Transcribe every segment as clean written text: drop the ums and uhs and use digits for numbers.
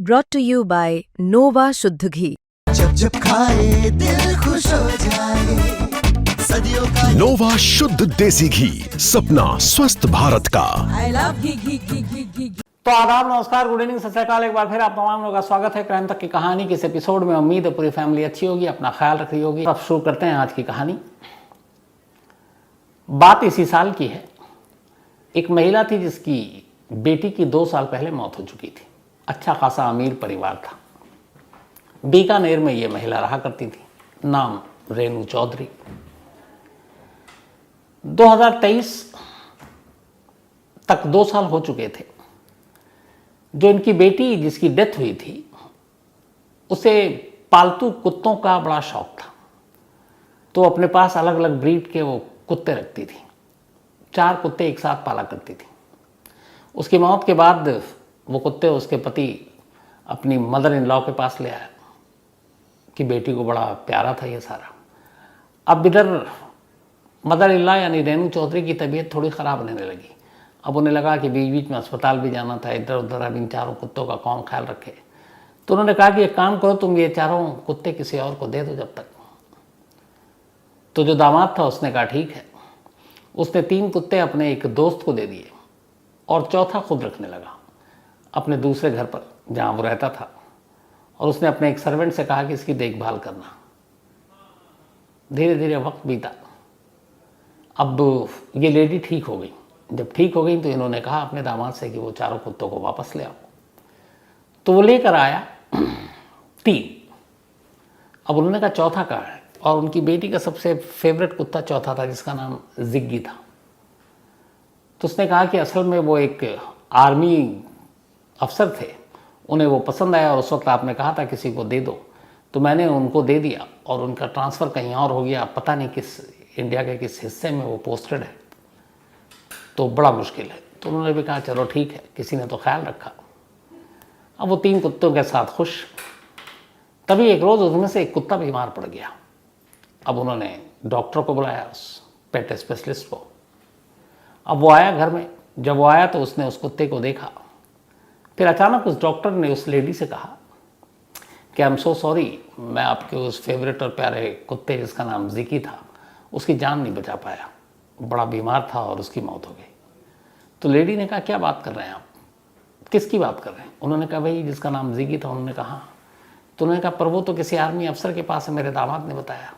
brought to you by Nova शुद्ध घी। जब जब खाए दिल खुश हो जाए, सदियों का नोवा शुद्ध देसी घी, सपना स्वस्थ भारत का। I love घी। तो आदाब, नमस्कार, गुड इवनिंग, सत श्री अकाल। एक बार फिर आप तमाम लोगों का स्वागत है क्राइम तक की कहानी के इस एपिसोड में। उम्मीद है पूरी फैमिली अच्छी होगी, अपना ख्याल रख रही होगी। अब शुरू करते हैं आज की कहानी। बात इसी साल की है। एक महिला थी जिसकी बेटी की 2 साल पहले मौत हो चुकी थी। अच्छा खासा अमीर परिवार था। बीकानेर में ये महिला रहा करती थी। नाम रेनू चौधरी। 2023 तक 2 साल हो चुके थे। जो इनकी बेटी जिसकी डेथ हुई थी, उसे पालतू कुत्तों का बड़ा शौक था। तो अपने पास अलग अलग ब्रीड के वो कुत्ते रखती थी। 4 कुत्ते एक साथ पाला करती थी। उसकी मौत के बाद वो कुत्ते उसके पति अपनी मदर इन लॉ के पास ले आया कि बेटी को बड़ा प्यारा था ये सारा। अब इधर मदर इन लॉ यानी रेनू चौधरी की तबीयत थोड़ी ख़राब होने लगी। अब उन्हें लगा कि बीच बीच में अस्पताल भी जाना था, इधर उधर अब इन 4 कुत्तों का कौन ख्याल रखे। तो उन्होंने कहा कि एक काम करो, तुम ये 4 कुत्ते किसी और को दे दो जब तक। तो जो दामाद था उसने कहा ठीक है। उसने 3 कुत्ते अपने एक दोस्त को दे दिए और चौथा खुद रखने लगा अपने दूसरे घर पर जहाँ वो रहता था। और उसने अपने एक सर्वेंट से कहा कि इसकी देखभाल करना। धीरे धीरे वक्त बीता। अब ये लेडी ठीक हो गई। जब ठीक हो गई तो इन्होंने कहा अपने दामाद से कि वो 4 कुत्तों को वापस ले आओ। तो वो लेकर आया 3। अब उन्होंने कहा चौथा कहाँ है। और उनकी बेटी का सबसे फेवरेट कुत्ता चौथा था, जिसका नाम जिग्गी था। तो उसने कहा कि असल में वो एक आर्मी अफसर थे, उन्हें वो पसंद आया और उस वक्त आपने कहा था किसी को दे दो, तो मैंने उनको दे दिया और उनका ट्रांसफ़र कहीं और हो गया। पता नहीं किस इंडिया के किस हिस्से में वो पोस्टेड है, तो बड़ा मुश्किल है। तो उन्होंने भी कहा चलो ठीक है, किसी ने तो ख्याल रखा। अब वो 3 कुत्तों के साथ खुश। तभी एक रोज़ उनमें से एक कुत्ता बीमार पड़ गया। अब उन्होंने डॉक्टर को बुलाया, उस पेट स्पेशलिस्ट को। अब वो आया घर में। जब वो आया तो उसने उस कुत्ते को देखा। फिर अचानक उस डॉक्टर ने उस लेडी से कहा कि आई एम सो सॉरी, मैं आपके उस फेवरेट और प्यारे कुत्ते जिसका नाम जिकी था, उसकी जान नहीं बचा पाया। बड़ा बीमार था और उसकी मौत हो गई। तो लेडी ने कहा क्या बात कर रहे हैं आप, किसकी बात कर रहे हैं। उन्होंने कहा भाई जिसका नाम जिकी था। उन्होंने कहा हाँ। तो उन्होंने कहा पर वो तो किसी आर्मी अफसर के पास है, मेरे दामाद ने बताया।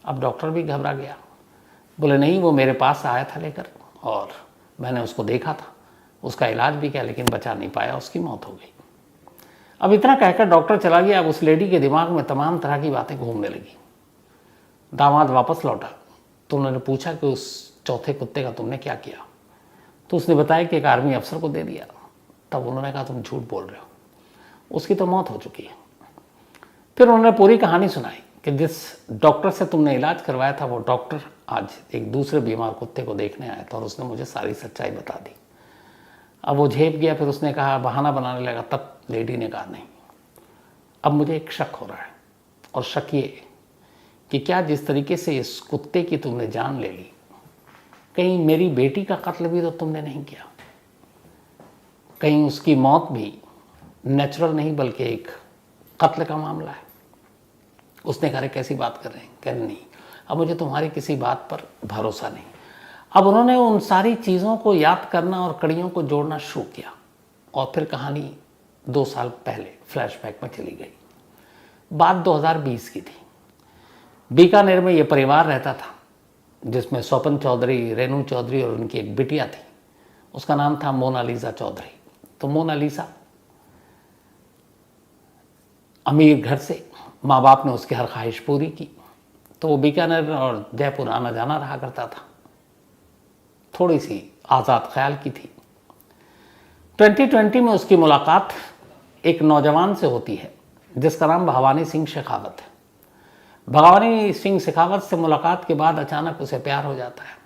अब डॉक्टर भी घबरा गया। बोले नहीं, वो मेरे पास आया था लेकर और मैंने उसको देखा था, उसका इलाज भी किया लेकिन बचा नहीं पाया, उसकी मौत हो गई। अब इतना कहकर डॉक्टर चला गया। अब उस लेडी के दिमाग में तमाम तरह की बातें घूमने लगी। दामाद वापस लौटा तो उन्होंने पूछा कि उस चौथे कुत्ते का तुमने क्या किया। तो उसने बताया कि एक आर्मी अफसर को दे दिया। तब उन्होंने कहा तुम झूठ बोल रहे हो, उसकी तो मौत हो चुकी है। फिर उन्होंने पूरी कहानी सुनाई कि जिस डॉक्टर से तुमने इलाज करवाया था, वो डॉक्टर आज एक दूसरे बीमार कुत्ते को देखने आया था और उसने मुझे सारी सच्चाई बता दी। अब वो झेप गया। फिर उसने कहा, बहाना बनाने लगा। तब लेडी ने कहा नहीं, अब मुझे एक शक हो रहा है। और शक ये कि क्या जिस तरीके से इस कुत्ते की तुमने जान ले ली, कहीं मेरी बेटी का कत्ल भी तो तुमने नहीं किया। कहीं उसकी मौत भी नेचुरल नहीं बल्कि एक कत्ल का मामला है। उसने कहा कैसी बात कर रहे हैं। कह नहीं, अब मुझे तुम्हारी किसी बात पर भरोसा नहीं। अब उन्होंने उन सारी चीज़ों को याद करना और कड़ियों को जोड़ना शुरू किया। और फिर कहानी 2 साल पहले फ्लैशबैक में चली गई। बात 2020 की थी। बीकानेर में ये परिवार रहता था जिसमें स्वपन चौधरी, रेनू चौधरी और उनकी एक बिटिया थी। उसका नाम था मोनालिसा चौधरी। तो मोनालिसा अमीर घर से, माँ बाप ने उसकी हर ख्वाहिश पूरी की। तो वो बीकानेर और जयपुर आना जाना रहा करता था। थोड़ी सी आज़ाद ख्याल की थी। 2020 में उसकी मुलाकात एक नौजवान से होती है जिसका नाम भवानी सिंह शेखावत है। भवानी सिंह शेखावत से मुलाकात के बाद अचानक उसे प्यार हो जाता है।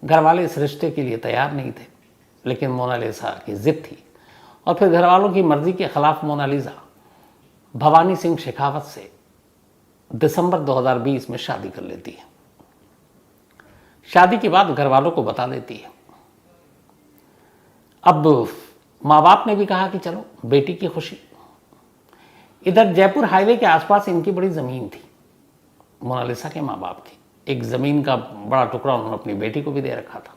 घर वाले इस रिश्ते के लिए तैयार नहीं थे, लेकिन मोनालिसा की जिद थी। और फिर घर वालों की मर्जी के खिलाफ मोनालिसा भवानी सिंह शेखावत से दिसंबर 2020 में शादी कर लेती है। शादी के बाद घर वालों को बता देती है। अब माँ बाप ने भी कहा कि चलो बेटी की खुशी। इधर जयपुर हाईवे के आसपास इनकी बड़ी ज़मीन थी, मोनालिसा के माँ बाप की। एक ज़मीन का बड़ा टुकड़ा उन्होंने अपनी बेटी को भी दे रखा था।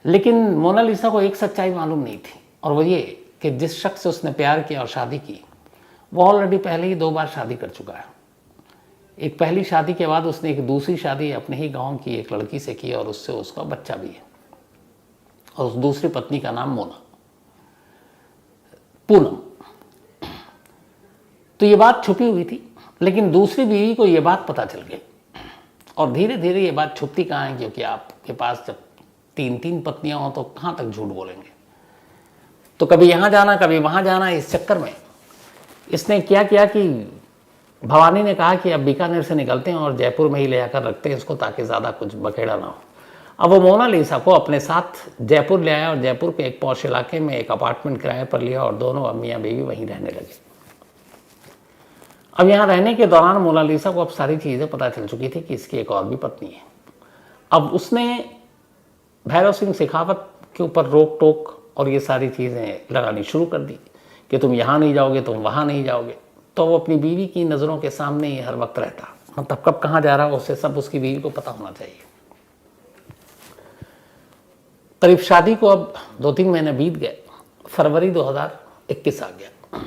लेकिन मोनालिसा को एक सच्चाई मालूम नहीं थी, और वो ये कि जिस शख्स से उसने प्यार किया और शादी की, वो ऑलरेडी पहले ही 2 बार शादी कर चुका है। एक पहली शादी के बाद उसने एक दूसरी शादी अपने ही गांव की एक लड़की से की, और उससे उसका बच्चा भी है। और उस दूसरी पत्नी का नाम पूनम। तो ये बात छुपी हुई थी, लेकिन दूसरी बीवी को ये बात पता चल गई। और धीरे धीरे ये बात छुपती कहाँ है, क्योंकि आपके पास जब 3 पत्नियां हो तो कहाँ तक झूठ बोलेंगे। तो कभी यहाँ जाना कभी वहाँ जाना, इस चक्कर में इसने क्या किया कि भवानी ने कहा कि अब बीकानेर से निकलते हैं और जयपुर में ही ले आकर रखते हैं इसको, ताकि ज़्यादा कुछ बखेड़ा ना हो। अब वो मोनालिसा को अपने साथ जयपुर ले आया और जयपुर के एक पॉश इलाके में एक अपार्टमेंट किराए पर लिया, और दोनों अब मियाँ बीवी वहीं रहने लगे। अब यहाँ रहने के दौरान मोनालिसा को अब सारी चीज़ें पता चल चुकी थी कि इसकी एक और भी पत्नी है। अब उसने भैरव सिंह शेखावत के ऊपर रोक टोक और ये सारी चीज़ें लगानी शुरू कर दी कि तुम यहाँ नहीं जाओगे, तुम वहाँ नहीं जाओगे। तो वो अपनी बीवी की नज़रों के सामने ही हर वक्त रहता, मतलब कब कहाँ जा रहा है उसे सब उसकी बीवी को पता होना चाहिए। करीब शादी को अब 2-3 महीने बीत गए। फरवरी 2021 आ गया।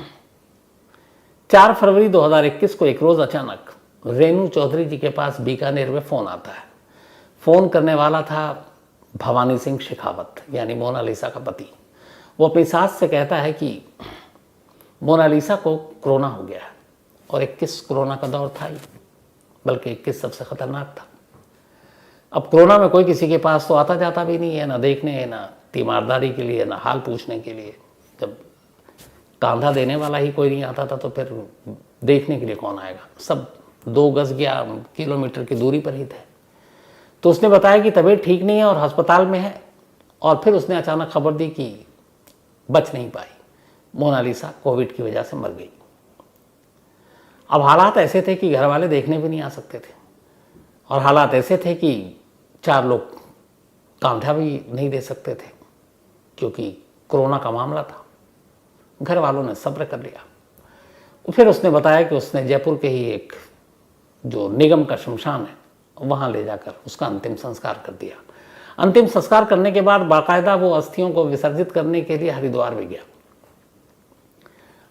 4 फरवरी 2021 को एक रोज़ अचानक रेणु चौधरी जी के पास बीकानेर में फ़ोन आता है। फ़ोन करने वाला था भवानी सिंह शेखावत, यानी मोनालिसा का पति। वो अपनी सास से कहता है कि मोनालिसा को कोरोना हो गया है, और 21 कोरोना का दौर था ही, बल्कि 21 सबसे ख़तरनाक था। अब कोरोना में कोई किसी के पास तो आता जाता भी नहीं है, ना देखने, ना तीमारदारी के लिए, ना हाल पूछने के लिए। जब कांधा देने वाला ही कोई नहीं आता था तो फिर देखने के लिए कौन आएगा। सब 2 गज या किलोमीटर की दूरी पर ही थे। तो उसने बताया कि तबीयत ठीक नहीं है और अस्पताल में है, और फिर उसने अचानक खबर दी कि बच नहीं पाई, मोनालिसा कोविड की वजह से मर गई। अब हालात ऐसे थे कि घर वाले देखने भी नहीं आ सकते थे, और हालात ऐसे थे कि 4 लोग कांधा भी नहीं दे सकते थे, क्योंकि कोरोना का मामला था। घर वालों ने सब्र कर लिया। फिर उसने बताया कि उसने जयपुर के ही एक जो निगम का शमशान है वहाँ ले जाकर उसका अंतिम संस्कार कर दिया। अंतिम संस्कार करने के बाद बाकायदा वो अस्थियों को विसर्जित करने के लिए हरिद्वार भी गया।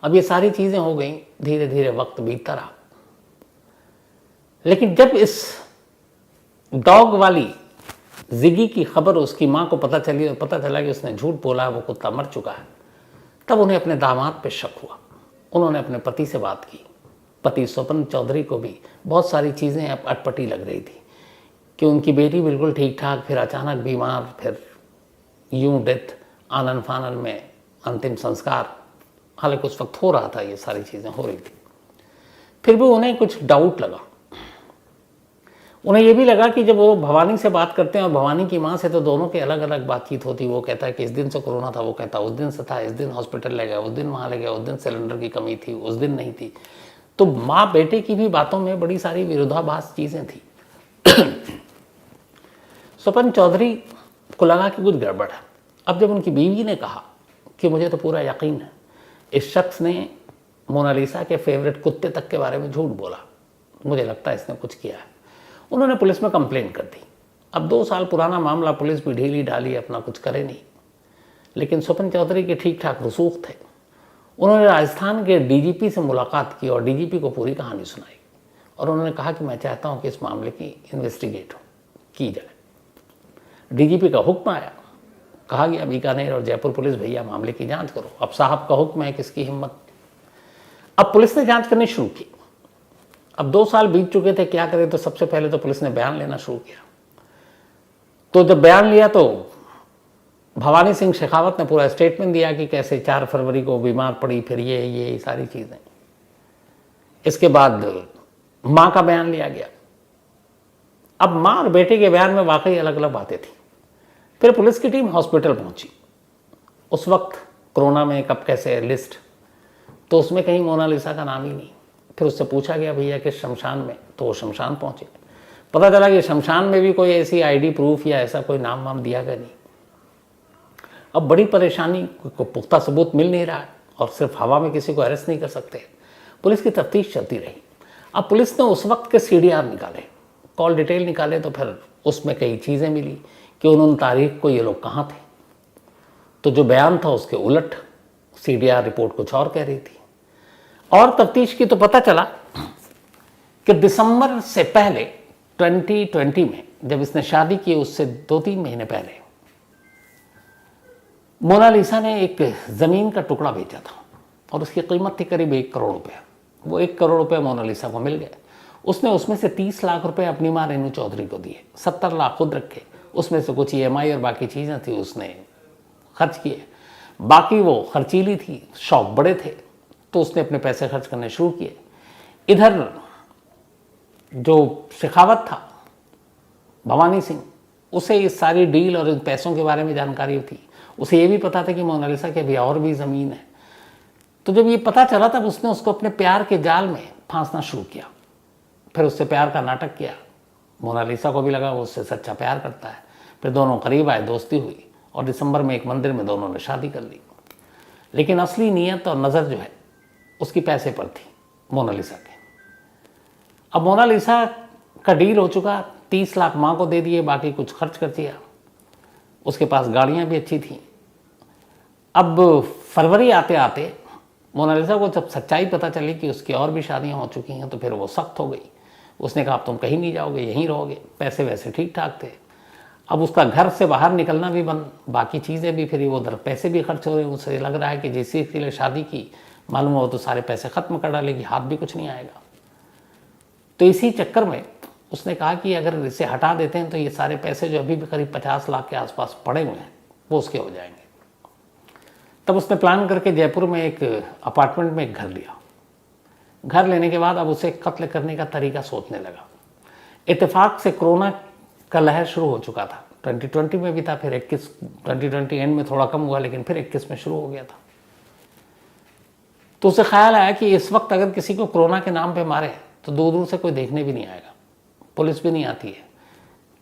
अब ये सारी चीज़ें हो गई, धीरे धीरे वक्त बीतता रहा। लेकिन जब इस डॉग वाली जिगी की खबर उसकी माँ को पता चली और पता चला कि उसने झूठ बोला, वो कुत्ता मर चुका है, तब उन्हें अपने दामाद पे शक हुआ। उन्होंने अपने पति से बात की। पति स्वपन चौधरी को भी बहुत सारी चीज़ें अटपटी लग रही थी कि उनकी बेटी बिल्कुल ठीक ठाक, फिर अचानक बीमार, फिर यूं डेथ, आनन फानन में अंतिम संस्कार। हालांकि उस वक्त हो रहा था, ये सारी चीज़ें हो रही थी, फिर भी उन्हें कुछ डाउट लगा। उन्हें यह भी लगा कि जब वो भवानी से बात करते हैं और भवानी की माँ से, तो दोनों की अलग अलग बातचीत होती। वो कहता है कि इस दिन से कोरोना था, वो कहता उस दिन से था, इस दिन हॉस्पिटल ले गया, उस दिन वहाँ ले गया, उस दिन सिलेंडर की कमी थी, उस दिन नहीं थी। तो माँ बेटे की भी बातों में बड़ी सारी विरोधाभास चीज़ें थी। स्वपन चौधरी को लगा कि कुछ गड़बड़ है। अब जब उनकी बीवी ने कहा कि मुझे तो पूरा यकीन है इस शख्स ने मोनालिसा के फेवरेट कुत्ते तक के बारे में झूठ बोला, मुझे लगता है इसने कुछ किया है, उन्होंने पुलिस में कंप्लेंट कर दी। अब 2 साल पुराना मामला, पुलिस भी ढीली ढाली अपना कुछ करे नहीं। लेकिन स्वपन चौधरी के ठीक ठाक रसूख थे। उन्होंने राजस्थान के डीजीपी से मुलाकात की और डीजीपी को पूरी कहानी सुनाई, और उन्होंने कहा कि मैं चाहता हूं कि इस मामले की इन्वेस्टिगेट की जाए। डीजीपी का हुक्म आया, कहा गया बीकानेर और जयपुर पुलिस, भैया मामले की जांच करो। अब साहब का हुक्म है, किसकी हिम्मत। अब पुलिस ने जांच करनी शुरू की। अब 2 साल बीत चुके थे, क्या करें। तो सबसे पहले तो पुलिस ने बयान लेना शुरू किया। तो जब बयान लिया तो भवानी सिंह शेखावत ने पूरा स्टेटमेंट दिया कि कैसे 4 फरवरी को बीमार पड़ी, फिर ये सारी चीज़ें। इसके बाद माँ का बयान लिया गया। अब माँ और बेटे के बयान में वाकई अलग अलग बातें थी। फिर पुलिस की टीम हॉस्पिटल पहुंची। उस वक्त कोरोना में कब कैसे लिस्ट, तो उसमें कहीं मोनालिसा का नाम ही नहीं। फिर उससे पूछा गया भैया कि शमशान में, तो वो शमशान पहुंचे। पता चला कि शमशान में भी कोई ऐसी आईडी प्रूफ या ऐसा कोई नाम वाम दिया गया नहीं। अब बड़ी परेशानी, को पुख्ता सबूत मिल नहीं रहा है और सिर्फ हवा में किसी को अरेस्ट नहीं कर सकते। पुलिस की तफ्तीश चलती रही। अब पुलिस ने उस वक्त के CDR निकाले, कॉल डिटेल निकाले, तो फिर उसमें कई चीज़ें मिली कि उन तारीख को ये लोग कहाँ थे। तो जो बयान था उसके उलट CDR रिपोर्ट कुछ और कह रही थी। और तफ्तीश की तो पता चला कि दिसंबर से पहले 2020 में जब इसने शादी की, उससे 2-3 महीने पहले मोनालिसा ने एक ज़मीन का टुकड़ा बेचा था और उसकी कीमत थी करीब 1 करोड़ रुपये। वो 1 करोड़ रुपये मोनालिसा को मिल गए। उसने उसमें से 30 लाख रुपए अपनी माँ रेनू चौधरी को दिए, 70 लाख खुद रखे, उसमें से कुछ EMI और बाकी चीज़ें थी उसने खर्च किए। बाकी वो खर्चीली थी, शौक बड़े थे, तो उसने अपने पैसे खर्च करने शुरू किए। इधर जो शेखावत था, भवानी सिंह, उसे इस सारी डील और इन पैसों के बारे में जानकारी थी। उसे ये भी पता था कि मोनालिसा के अभी और भी ज़मीन है। तो जब ये पता चला तब उसने उसको अपने प्यार के जाल में फांसना शुरू किया। फिर उससे प्यार का नाटक किया। मोनालिसा को भी लगा वो उससे सच्चा प्यार करता है। फिर दोनों करीब आए, दोस्ती हुई और दिसंबर में एक मंदिर में दोनों ने शादी कर ली। लेकिन असली नीयत और नज़र जो है उसकी पैसे पर थी, मोनालिसा के। अब मोनालिसा का डील हो चुका, 30 लाख माँ को दे दिए, बाकी कुछ खर्च कर दिया। उसके पास गाड़ियाँ भी अच्छी थीं। अब फरवरी आते आते मोनालिसा को जब सच्चाई पता चली कि उसकी और भी शादियाँ हो चुकी हैं, तो फिर वो सख्त हो गई। उसने कहा अब तुम कहीं नहीं जाओगे, यहीं रहोगे। पैसे वैसे ठीक ठाक थे। अब उसका घर से बाहर निकलना भी बंद, बाकी चीज़ें भी, फिर वो उधर पैसे भी खर्च हो रहे हैं। उसे लग रहा है कि जिस के लिए शादी की, मालूम हो तो सारे पैसे ख़त्म कर डालेगी, हाथ भी कुछ नहीं आएगा। तो इसी चक्कर में उसने कहा कि अगर इसे हटा देते हैं तो ये सारे पैसे जो अभी भी करीब 50 लाख के आसपास पड़े हुए हैं वो उसके हो जाएंगे। तब उसने प्लान करके जयपुर में एक अपार्टमेंट में एक घर लिया। घर लेने के बाद अब उसे कत्ल करने का तरीका सोचने लगा। इत्तेफाक से कोरोना का लहर शुरू हो चुका था। 2020 में भी था, फिर 2020 एंड में थोड़ा कम हुआ, लेकिन फिर 21 में शुरू हो गया था। तो उसे ख्याल आया कि इस वक्त अगर किसी को कोरोना के नाम पे मारे तो दूर दूर से कोई देखने भी नहीं आएगा, पुलिस भी नहीं आती है,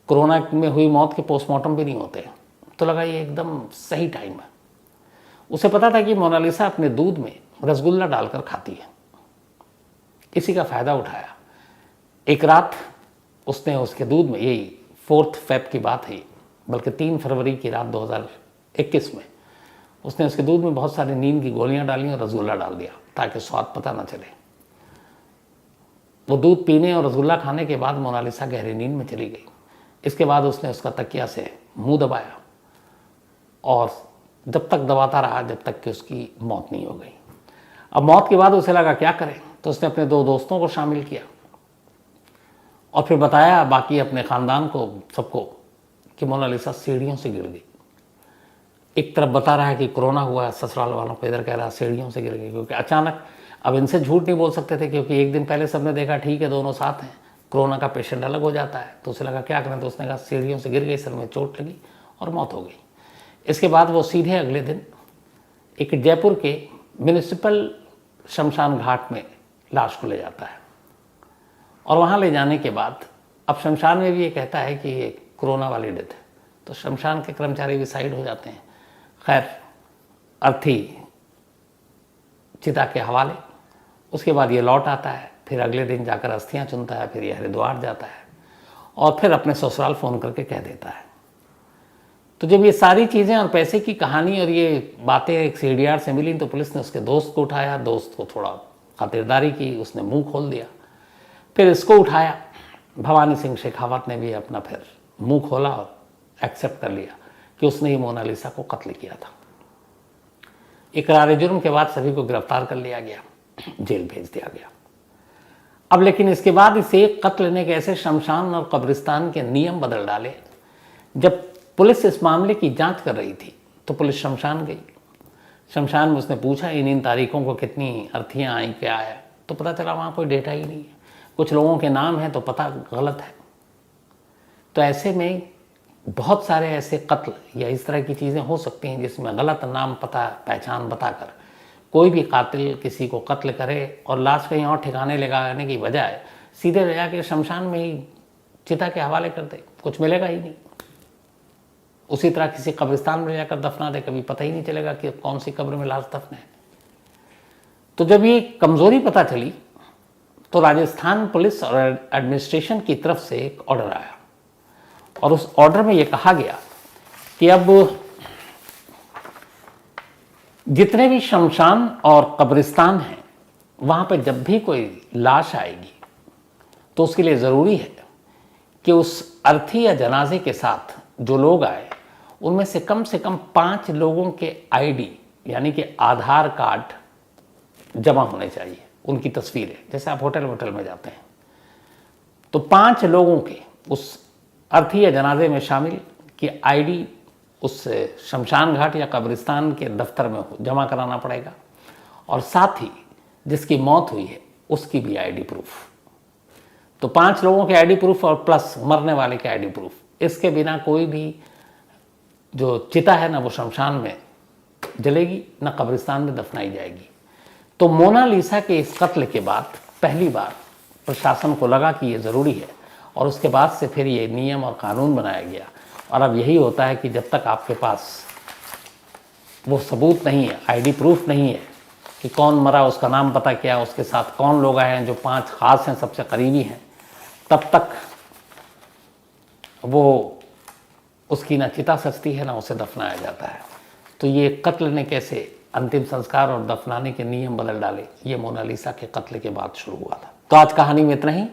कोरोना में हुई मौत के पोस्टमार्टम भी नहीं होते। तो लगा ये एकदम सही टाइम है। उसे पता था कि मोनालिसा अपने दूध में रसगुल्ला डालकर खाती है। इसी का फ़ायदा उठाया। एक रात उसने उसके दूध में, यही 4 फ़रवरी की बात है, बल्कि 3 फरवरी की रात 2021 में, उसने उसके दूध में बहुत सारी नींद की गोलियां डाली और रसगुल्ला डाल दिया ताकि स्वाद पता ना चले। वो दूध पीने और रसगुल्ला खाने के बाद मोनालिसा गहरी नींद में चली गई। इसके बाद उसने उसका तकिया से मुंह दबाया और जब तक दबाता रहा जब तक कि उसकी मौत नहीं हो गई। अब मौत के बाद उसे लगा क्या करें, तो उसने अपने 2 दोस्तों को शामिल किया और फिर बताया बाकी अपने ख़ानदान को, सबको, कि मोनालिसा सीढ़ियों से गिर गई। एक तरफ बता रहा है कि कोरोना हुआ, ससुराल वालों को, इधर कह रहा सीढ़ियों से गिर गई। क्योंकि अचानक, अब इनसे झूठ नहीं बोल सकते थे क्योंकि एक दिन पहले सबने देखा ठीक है दोनों साथ हैं, कोरोना का पेशेंट अलग हो जाता है। तो उसे लगा क्या करें, तो उसने कहा सीढ़ियों से गिर गई, सर में चोट लगी और मौत हो गई। इसके बाद वो सीधे अगले दिन एक जयपुर के म्यूनिसिपल शमशान घाट में लाश को ले जाता है और वहाँ ले जाने के बाद अब शमशान में भी ये कहता है कि ये कोरोना वाली डेथ है, तो शमशान के कर्मचारी भी साइड हो जाते हैं। खैर, अर्थी चिता के हवाले। उसके बाद ये लौट आता है, फिर अगले दिन जाकर अस्थियाँ चुनता है, फिर ये हरिद्वार जाता है और फिर अपने ससुराल फ़ोन करके कह देता है। तो जब ये सारी चीज़ें और पैसे की कहानी और ये बातें एक CDR से मिली तो पुलिस ने उसके दोस्त को उठाया, दोस्त को थोड़ा खातिरदारी की, उसने मुंह खोल दिया। फिर इसको उठाया, भवानी सिंह शेखावत ने भी अपना फिर मुंह खोला और एक्सेप्ट कर लिया कि उसने ही मोनालिसा को कत्ल किया था। इकरार जुर्म के बाद सभी को गिरफ्तार कर लिया गया, जेल भेज दिया गया। अब लेकिन इसके बाद इसे कत्ल ने कैसे शमशान और कब्रिस्तान के नियम बदल डाले। जब पुलिस इस मामले की जांच कर रही थी तो पुलिस शमशान गई। शमशान में उसने पूछा इन तारीखों को कितनी अर्थियाँ आई, क्या है, तो पता चला वहाँ कोई डेटा ही नहीं है। कुछ लोगों के नाम हैं तो पता गलत है। तो ऐसे में बहुत सारे ऐसे कत्ल या इस तरह की चीज़ें हो सकती हैं जिसमें गलत नाम, पता, पहचान बताकर कोई भी कातिल किसी को कत्ल करे और लाश कहीं और ठिकाने लगाने की बजाय सीधे ले जाके शमशान में ही चिता के हवाले कर दे, कुछ मिलेगा ही नहीं। उसी तरह किसी कब्रिस्तान में जाकर दफना दे, कभी पता ही नहीं चलेगा कि कौन सी कब्र में लाश दफन है। तो जब ये कमजोरी पता चली तो राजस्थान पुलिस और एडमिनिस्ट्रेशन की तरफ से एक ऑर्डर आया और उस ऑर्डर में ये कहा गया कि अब जितने भी शमशान और कब्रिस्तान हैं वहाँ पे जब भी कोई लाश आएगी तो उसके लिए ज़रूरी है कि उस अर्थी या जनाजे के साथ जो लोग आए उनमें से कम 5 लोगों के आईडी यानी कि आधार कार्ड जमा होने चाहिए, उनकी तस्वीरें। जैसे आप होटल में जाते हैं तो 5 लोगों के उस अर्थी या जनाजे में शामिल की आईडी उस शमशान घाट या कब्रिस्तान के दफ्तर में जमा कराना पड़ेगा, और साथ ही जिसकी मौत हुई है उसकी भी आईडी प्रूफ। तो 5 लोगों के आईडी प्रूफ और प्लस मरने वाले के आईडी प्रूफ, इसके बिना कोई भी जो चिता है ना वो शमशान में जलेगी ना कब्रिस्तान में दफनाई जाएगी। तो मोनालिसा के इस कत्ल के बाद पहली बार प्रशासन को लगा कि ये ज़रूरी है, और उसके बाद से फिर ये नियम और कानून बनाया गया। और अब यही होता है कि जब तक आपके पास वो सबूत नहीं है, आईडी प्रूफ नहीं है कि कौन मरा, उसका नाम पता क्या है, उसके साथ कौन लोग आए हैं जो 5 खास हैं, सबसे करीबी हैं, तब तक वो उसकी ना चिता सजती है ना उसे दफनाया जाता है। तो ये कत्ल ने कैसे अंतिम संस्कार और दफनाने के नियम बदल डाले, ये मोनालिसा के कत्ल के बाद शुरू हुआ था। तो आज कहानी में इतना ही।